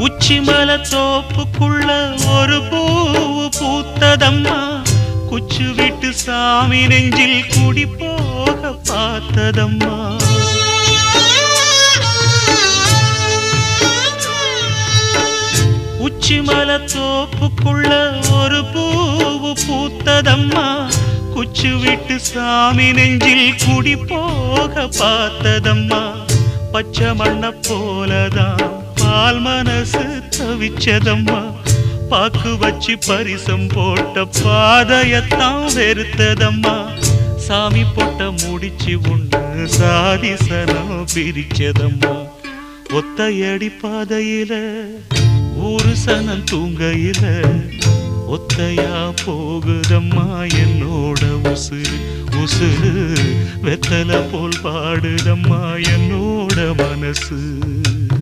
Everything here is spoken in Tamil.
உச்சிமல தோப்புக்குள்ள ஒரு பூவு பூத்ததம்மா, குச்சு விட்டு சாமி நெஞ்சில் குடி போக பார்த்ததம்மா. உச்சிமல தோப்புக்குள்ள ஒரு பூவு பூத்ததம்மா, குச்சு விட்டு சாமி நெஞ்சில் குடி போக பார்த்ததம்மா. பச்சை மண்ண போலதான் பால் மனசு தவிச்சதம்மா, பாக்கு வச்சு பரிசம் போட்ட பாதையத்தான் வெறுத்ததம்மா. சாமி போட்ட முடிச்சு உண்டு சாதிசனம் பிரிச்சதம்மா. ஒத்தையடி பாதையில ஒரு சனம் தூங்கையில ஒத்தையா போகுதம்மா என்னோட உசுறு. உசுறு வெத்தலை போல் பாடுதம்மா என்னோட மனசு.